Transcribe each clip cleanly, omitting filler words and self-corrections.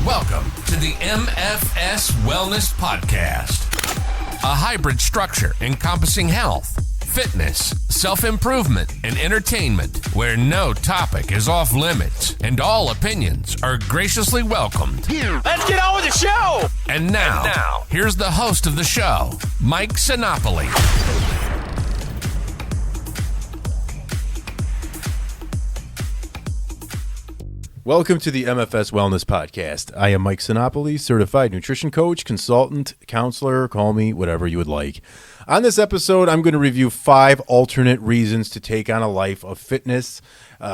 Welcome to the MFS Wellness Podcast, a hybrid structure encompassing health, fitness, self-improvement, and entertainment, where no topic is off limits and all opinions are graciously welcomed. Let's get on with the show! And now, here's the host of the show, Mike Sinopoli. Welcome to the MFS Wellness Podcast. I am Mike Sinopoli, certified nutrition coach, consultant, counselor, call me whatever you would like. On this episode, I'm going to review 5 alternate reasons to take on a life of fitness,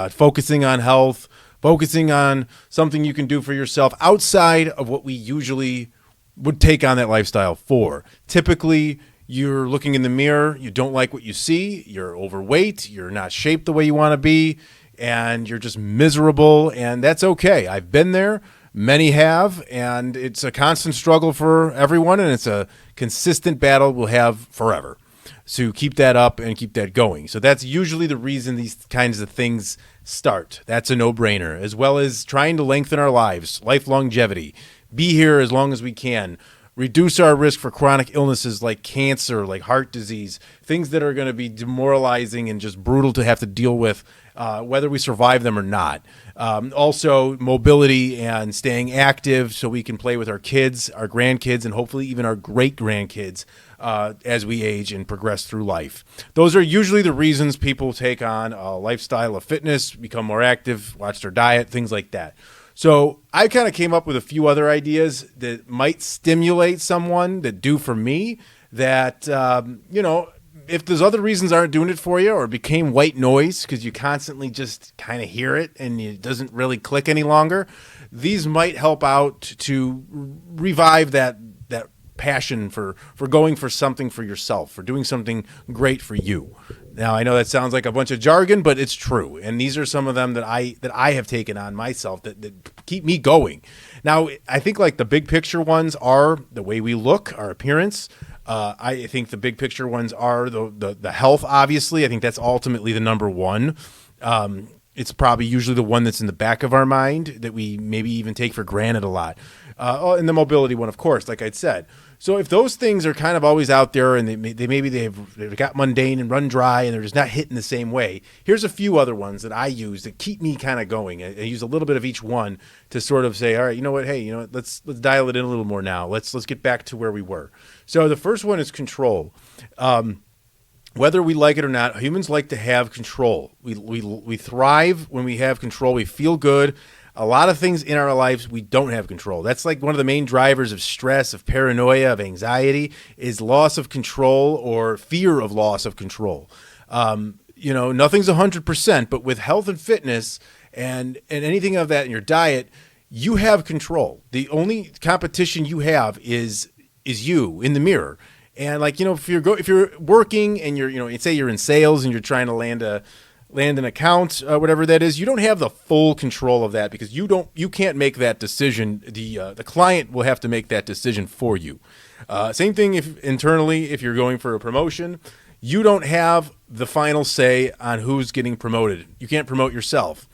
focusing on health, focusing on something you can do for yourself outside of what we usually would take on that lifestyle for. Typically, you're looking in the mirror, you don't like what you see, you're overweight, you're not shaped the way you want to be, and you're just miserable, and that's okay. I've been there. Many have, and it's a constant struggle for everyone, and it's a consistent battle we'll have forever. So keep that up and keep that going. So that's usually the reason these kinds of things start. That's a no-brainer, as well as trying to lengthen our lives, life longevity, be here as long as we can, reduce our risk for chronic illnesses like cancer, like heart disease, things that are going to be demoralizing and just brutal to have to deal with, whether we survive them or not. Also, mobility and staying active so we can play with our kids, our grandkids, and hopefully even our great-grandkids as we age and progress through life. Those are usually the reasons people take on a lifestyle of fitness, become more active, watch their diet, things like that. So I kind of came up with a few other ideas that might stimulate someone, that do for me, that, if those other reasons aren't doing it for you or became white noise because you constantly just kind of hear it and it doesn't really click any longer, these might help out to revive that passion for going for something for yourself, for doing something great for you. Now, I know that sounds like a bunch of jargon, but it's true. And these are some of them that I have taken on myself that keep me going. Now, I think like the big picture ones are the way we look, our appearance. I think the big picture ones are the health, obviously. I think that's ultimately the number one. It's probably usually the one that's in the back of our mind that we maybe even take for granted a lot. And the mobility one, of course, like I said. So if those things are kind of always out there and they've got mundane and run dry and they're just not hitting the same way, here's a few other ones that I use that keep me kind of going. I use a little bit of each one to sort of say, all right, you know what? Hey, you know what? Let's dial it in a little more now. Let's get back to where we were. So the first one is control. Whether we like it or not, humans like to have control. We thrive when we have control. We feel good. A lot of things in our lives we don't have control. That's like one of the main drivers of stress, of paranoia, of anxiety, is loss of control or fear of loss of control. Nothing's 100%, but with health and fitness and anything of that in your diet, you have control. The only competition you have is you in the mirror. And if you're working and you're say you're in sales and you're trying to land an account, whatever that is, you don't have the full control of that because you can't make that decision. The client will have to make that decision for you. Same thing if you're going for a promotion, you don't have the final say on who's getting promoted. You can't promote yourself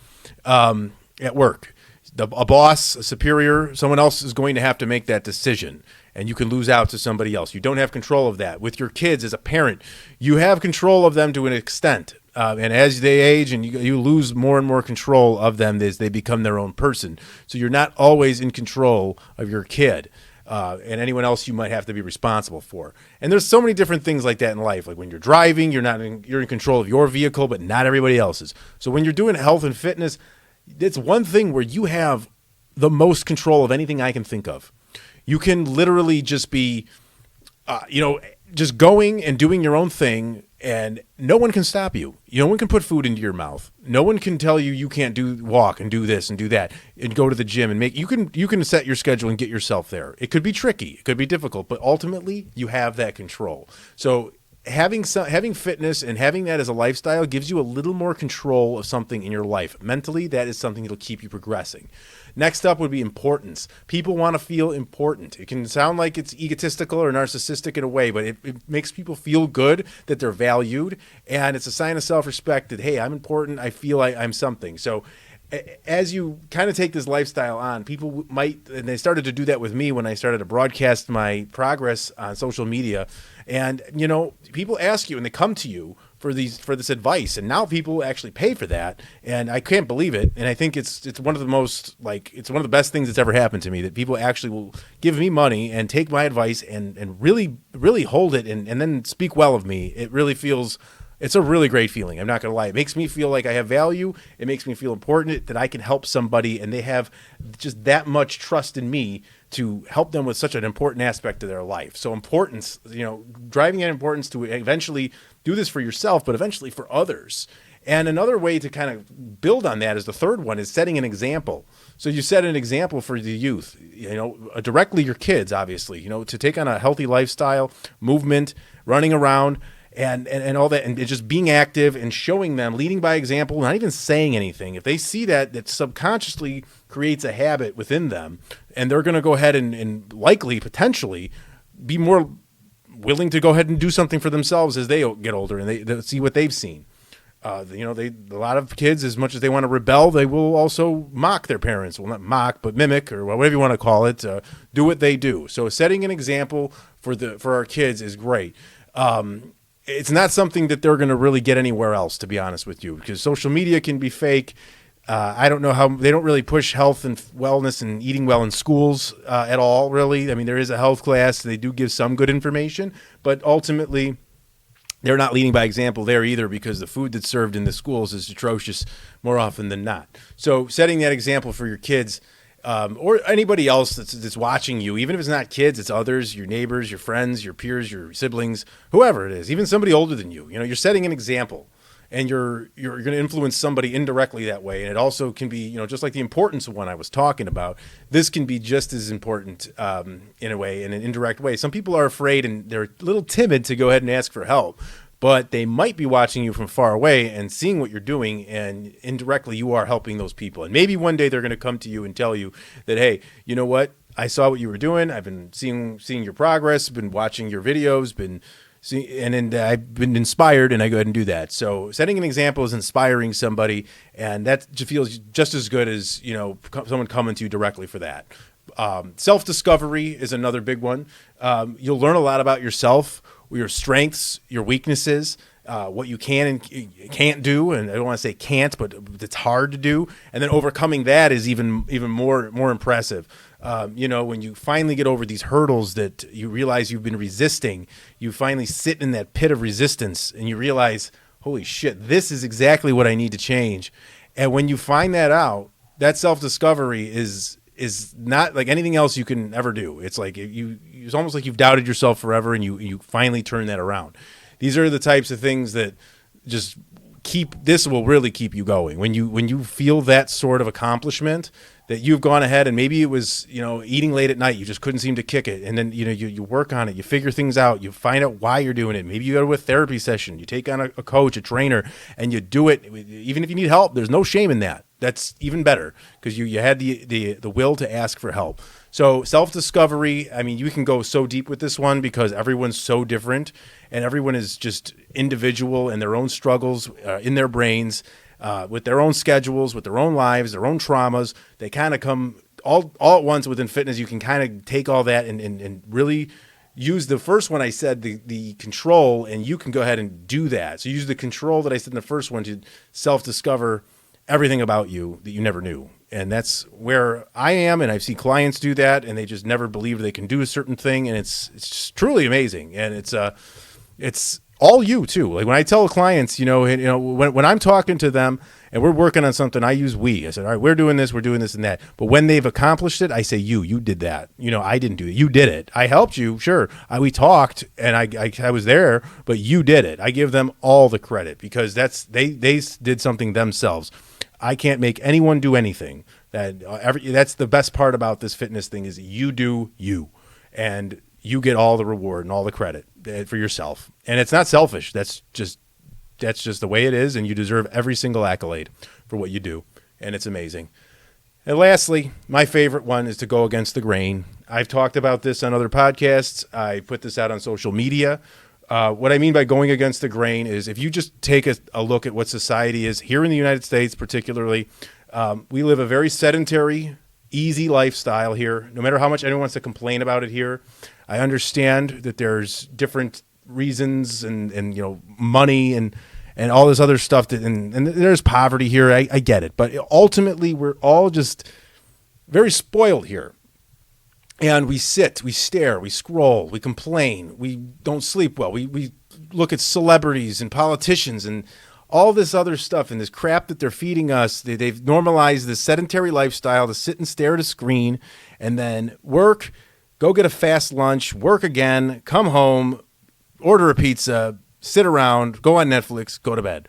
at work. A boss, a superior, someone else is going to have to make that decision, and you can lose out to somebody else. You don't have control of that. With your kids as a parent, you have control of them to an extent. And as they age and you lose more and more control of them as they become their own person. So you're not always in control of your kid and anyone else you might have to be responsible for. And there's so many different things like that in life. Like when you're driving, you're in control of your vehicle, but not everybody else's. So when you're doing health and fitness, it's one thing where you have the most control of anything I can think of. You can literally just be, just going and doing your own thing, and no one can stop you. No one can put food into your mouth. No one can tell you can't walk and do this and do that and go to the gym and you can set your schedule and get yourself there. It could be tricky. It could be difficult, but ultimately you have that control. So having fitness and having that as a lifestyle gives you a little more control of something in your life. Mentally, that is something that'll keep you progressing. Next up would be importance. People want to feel important. It can sound like it's egotistical or narcissistic in a way, but it makes people feel good that they're valued, and it's a sign of self-respect that, hey, I'm important. I feel like I'm something. So as you kind of take this lifestyle on, people might, and they started to do that with me when I started to broadcast my progress on social media. And, people ask you and they come to you for this advice. And now people actually pay for that. And I can't believe it. And I think it's one of the most, it's one of the best things that's ever happened to me, that people actually will give me money and take my advice and really, really hold it and then speak well of me. It really feels, it's a really great feeling. I'm not going to lie. It makes me feel like I have value. It makes me feel important, that I can help somebody, and they have just that much trust in me to help them with such an important aspect of their life. So importance, driving that importance to eventually do this for yourself, but eventually for others. And another way to kind of build on that is the third one, is setting an example. So you set an example for the youth, directly your kids, obviously, to take on a healthy lifestyle, movement, running around, and all that, and just being active and showing them, leading by example, not even saying anything. If they see that subconsciously creates a habit within them, and they're going to go ahead and likely, potentially, be more willing to go ahead and do something for themselves as they get older and they see what they've seen. A lot of kids, as much as they want to rebel, they will also mock their parents. Well, not mock, but mimic, or whatever you want to call it. Do what they do. So setting an example for our kids is great. It's not something that they're going to really get anywhere else, to be honest with you, because social media can be fake. I don't know how they don't really push health and wellness and eating well in schools at all, really. I mean, there is a health class. They do give some good information, but ultimately they're not leading by example there either, because the food that's served in the schools is atrocious more often than not. So setting that example for your kids, or anybody else that's watching you, even if it's not kids, it's others, your neighbors, your friends, your peers, your siblings, whoever it is, even somebody older than you. You're setting an example, and you're going to influence somebody indirectly that way. And it also can be, just like the importance of one I was talking about, this can be just as important in a way, in an indirect way. Some people are afraid and they're a little timid to go ahead and ask for help, but they might be watching you from far away and seeing what you're doing, and indirectly you are helping those people. And maybe one day they're going to come to you and tell you that, hey, you know what? I saw what you were doing. I've been seeing your progress, been watching your videos, and I've been inspired, and I go ahead and do that. So setting an example is inspiring somebody, and that just feels just as good as, someone coming to you directly for that. Self-discovery is another big one. You'll learn a lot about yourself, your strengths, your weaknesses, what you can and can't do. And I don't want to say can't, but it's hard to do. And then overcoming that is even more impressive. When you finally get over these hurdles that you realize you've been resisting, you finally sit in that pit of resistance and you realize, holy shit, this is exactly what I need to change. And when you find that out, that self-discovery is not like anything else you can ever do. It's like it's almost like you've doubted yourself forever, and you finally turn that around. These are the types of things that just this will really keep you going. When you feel that sort of accomplishment, that you've gone ahead, and maybe it was, eating late at night, you just couldn't seem to kick it. And then, you work on it, you figure things out, you find out why you're doing it. Maybe you go to a therapy session, you take on a coach, a trainer, and you do it. Even if you need help, there's no shame in that. That's even better, because you had the will to ask for help. So self-discovery, I mean, you can go so deep with this one because everyone's so different, and everyone is just individual and their own struggles in their brains, with their own schedules, with their own lives, their own traumas. They kind of come all at once within fitness. You can kind of take all that and really use the first one I said, the control, and you can go ahead and do that. So use the control that I said in the first one to self-discover everything about you that you never knew. And that's where I am, and I've seen clients do that, and they just never believed they can do a certain thing, and it's just truly amazing. And it's all you too. Like when I tell clients, when I'm talking to them and we're working on something, I use we. I said, all right, we're doing this and that. But when they've accomplished it, I say, you did that. I didn't do it. You did it. I helped you. Sure. We talked and I was there, but you did it. I give them all the credit because they did something themselves. I can't make anyone do anything. That's the best part about this fitness thing is you do you, and you get all the reward and all the credit for yourself. And it's not selfish. That's just the way it is, and you deserve every single accolade for what you do, and it's amazing. And lastly, my favorite one is to go against the grain. I've talked about this on other podcasts. I put this out on social media. What I mean by going against the grain is if you just take a look at what society is here in the United States, particularly, We live a very sedentary, easy lifestyle here. No matter how much anyone wants to complain about it here, I understand that there's different reasons and money and all this other stuff and there's poverty here. I get it, but ultimately we're all just very spoiled here. And we sit, we stare, we scroll, we complain, we don't sleep well. We look at celebrities and politicians and all this other stuff and this crap that they're feeding us. They've normalized this sedentary lifestyle to sit and stare at a screen and then work, go get a fast lunch, work again, come home, order a pizza, sit around, go on Netflix, go to bed.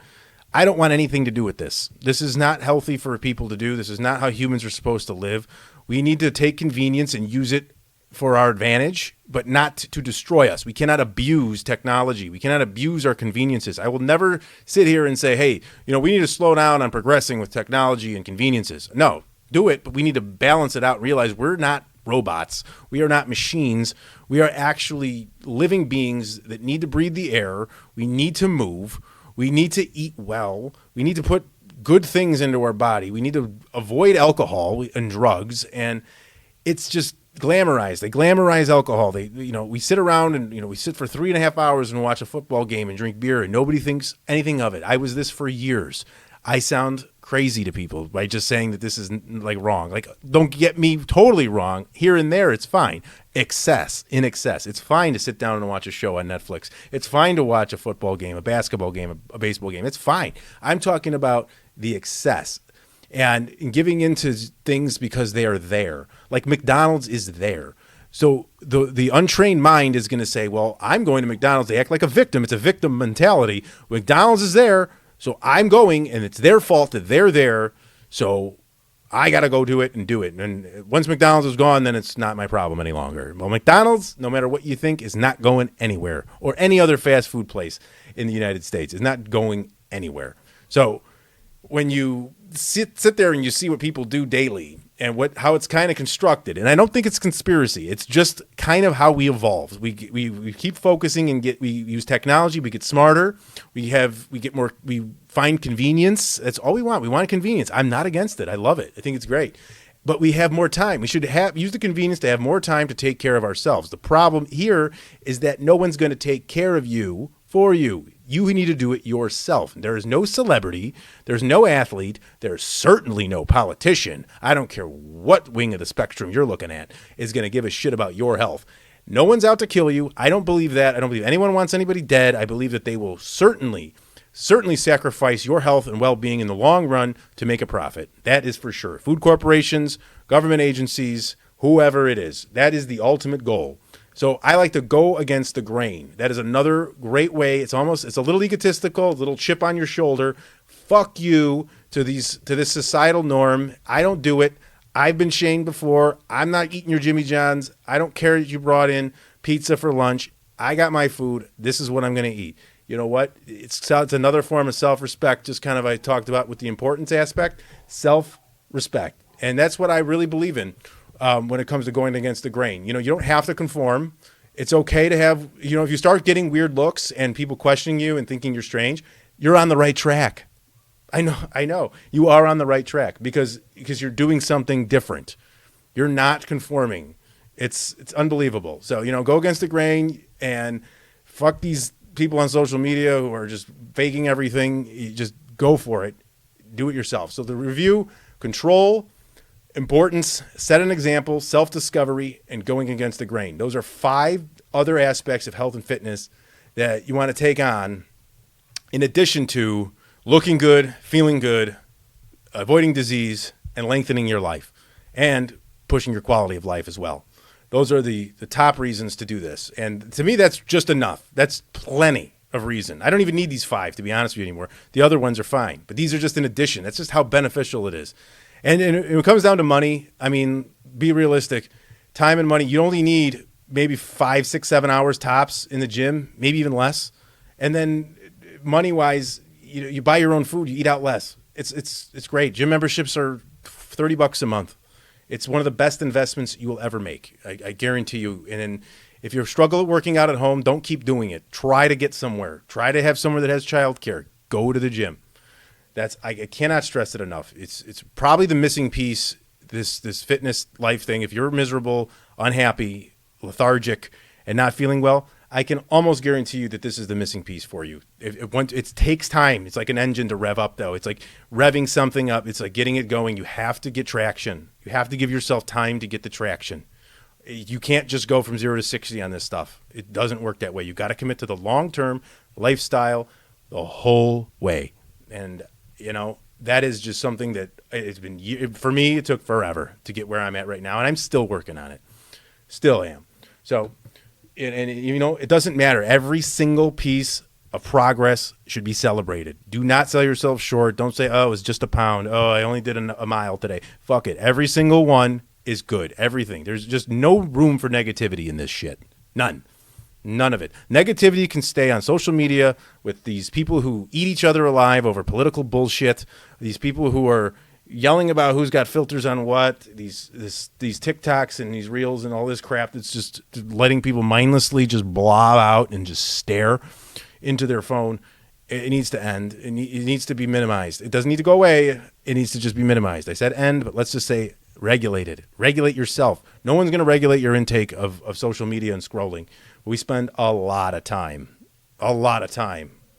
I don't want anything to do with this. This is not healthy for people to do. This is not how humans are supposed to live. We need to take convenience and use it for our advantage, but not to destroy us. We cannot abuse technology. We cannot abuse our conveniences. I will never sit here and say, hey, we need to slow down on progressing with technology and conveniences. No, do it, but we need to balance it out and realize we're not robots. We are not machines. We are actually living beings that need to breathe the air. We need to move. We need to eat well. We need to put good things into our body. We need to avoid alcohol and drugs. And it's just glamorized. They glamorize alcohol. We sit around and, we sit for 3.5 hours and watch a football game and drink beer and nobody thinks anything of it. I was this for years. I sound crazy to people by just saying that this is wrong. Don't get me totally wrong. Here and there, it's fine. In excess. It's fine to sit down and watch a show on Netflix. It's fine to watch a football game, a basketball game, a baseball game. It's fine. I'm talking about the excess and giving into things because they are there. Like McDonald's is there. So the untrained mind is going to say, well, I'm going to McDonald's. They act like a victim. It's a victim mentality. McDonald's is there. So I'm going, and it's their fault that they're there, so I got to go do it. And once McDonald's is gone, then it's not my problem any longer. Well, McDonald's, no matter what you think, is not going anywhere, or any other fast food place in the United States is not going anywhere. So when you sit there and you see what people do daily and how it's kind of constructed, and I don't think it's conspiracy. It's just kind of how we evolved. We keep focusing and we use technology. We get smarter. We get more. We find convenience. That's all we want. We want convenience. I'm not against it. I love it. I think it's great. But we have more time. We should use the convenience to have more time to take care of ourselves. The problem here is that no one's going to take care of you for you. You need to do it yourself. There is no celebrity. There's no athlete. There's certainly no politician. I don't care what wing of the spectrum you're looking at is going to give a shit about your health. No one's out to kill you. I don't believe that. I don't believe anyone wants anybody dead. I believe that they will certainly sacrifice your health and well-being in the long run to make a profit. That is for sure. Food corporations, government agencies, whoever it is. That is the ultimate goal. So I like to go against the grain. That is another great way. It's a little egotistical, a little chip on your shoulder. Fuck you to this societal norm. I don't do it. I've been shamed before. I'm not eating your Jimmy John's. I don't care that you brought in pizza for lunch. I got my food. This is what I'm going to eat. You know what? It's another form of self-respect, just kind of I talked about with the importance aspect, self-respect. And that's what I really believe in. When it comes to going against the grain. You don't have to conform. It's okay to have, if you start getting weird looks and people questioning you and thinking you're strange, you're on the right track. I know. You are on the right track because you're doing something different. You're not conforming. It's unbelievable. So, go against the grain and fuck these people on social media who are just faking everything. You just go for it. Do it yourself. So the review, control, importance, set an example, self-discovery, and going against the grain. Those are 5 other aspects of health and fitness that you want to take on in addition to looking good, feeling good, avoiding disease, and lengthening your life, and pushing your quality of life as well. Those are the top reasons to do this. And to me, that's just enough. That's plenty of reason. I don't even need these 5, to be honest with you, anymore. The other ones are fine. But these are just an addition. That's just how beneficial it is. And when it comes down to money, I mean, be realistic. Time and money, you only need maybe 5, 6, 7 hours tops in the gym, maybe even less. And then money-wise, you buy your own food, you eat out less. It's great. Gym memberships are $30 a month. It's one of the best investments you will ever make. I guarantee you. And if you're struggling working out at home, don't keep doing it. Try to get somewhere. Try to have somewhere that has childcare. Go to the gym. I cannot stress it enough. It's probably the missing piece. This fitness life thing. If you're miserable, unhappy, lethargic, and not feeling well, I can almost guarantee you that this is the missing piece for you. It takes time. It's like an engine to rev up, though. It's like revving something up. It's like getting it going. You have to get traction. You have to give yourself time to get the traction. You can't just go from 0 to 60 on this stuff. It doesn't work that way. You got to commit to the long-term lifestyle the whole way. And, that is just something that it's been, for me, it took forever to get where I'm at right now. And I'm still working on it. Still am. So, and it doesn't matter. Every single piece of progress should be celebrated. Do not sell yourself short. Don't say, oh, it was just a pound. Oh, I only did a mile today. Fuck it. Every single one is good. Everything. There's just no room for negativity in this shit. None of it. Negativity can stay on social media with these people who eat each other alive over political bullshit. These people who are yelling about who's got filters on what, these TikToks and these reels and all this crap that's just letting people mindlessly just blob out and just stare into their phone. It needs to end. It needs to be minimized. It doesn't need to go away. It needs to just be minimized. I said end, but let's just say regulated. Regulate yourself. No one's going to regulate your intake of social media and scrolling. We spend a lot of time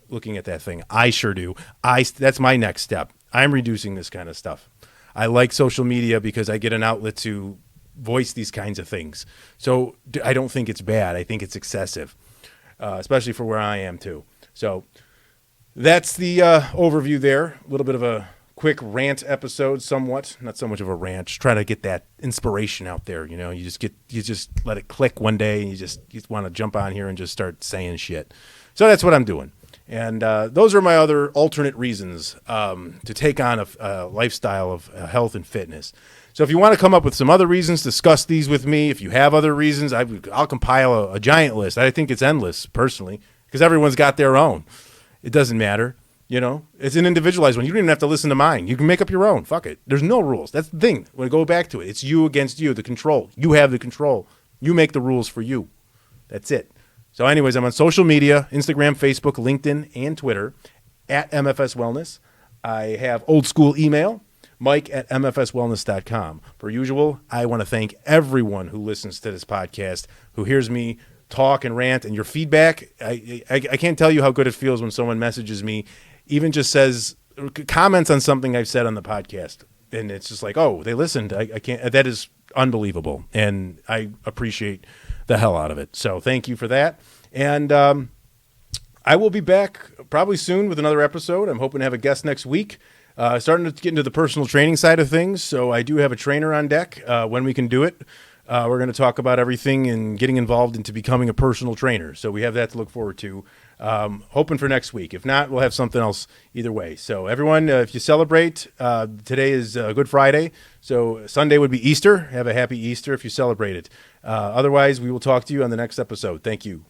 looking at that thing. I sure do. That's my next step. I'm reducing this kind of stuff. I like social media because I get an outlet to voice these kinds of things. So I don't think it's bad. I think it's excessive, especially for where I am too. So that's the overview there. A little bit of a quick rant episode, somewhat. Not so much of a rant. Just trying to get that inspiration out there. You just let it click one day, and you want to jump on here and just start saying shit. So that's what I'm doing. And those are my other alternate reasons to take on a lifestyle of health and fitness. So if you want to come up with some other reasons, discuss these with me. If you have other reasons, I'll compile a giant list. I think it's endless, personally, because everyone's got their own. It doesn't matter. It's an individualized one. You don't even have to listen to mine. You can make up your own. Fuck it. There's no rules. That's the thing. When I go back to it, it's you against you, the control. You have the control. You make the rules for you. That's it. So anyways, I'm on social media, Instagram, Facebook, LinkedIn, and Twitter, at MFS Wellness. I have old school email, mike@mfswellness.com. Per usual, I want to thank everyone who listens to this podcast, who hears me talk and rant, and your feedback. I can't tell you how good it feels when someone messages me, even just comments on something I've said on the podcast. And it's just like, oh, they listened. I can't, that is unbelievable. And I appreciate the hell out of it. So thank you for that. And I will be back probably soon with another episode. I'm hoping to have a guest next week. Starting to get into the personal training side of things. So I do have a trainer on deck when we can do it. We're going to talk about everything and getting involved into becoming a personal trainer. So we have that to look forward to. Hoping for next week. If not, we'll have something else either way. So everyone, if you celebrate, today is Good Friday. So Sunday would be Easter. Have a happy Easter if you celebrate it. Otherwise, we will talk to you on the next episode. Thank you.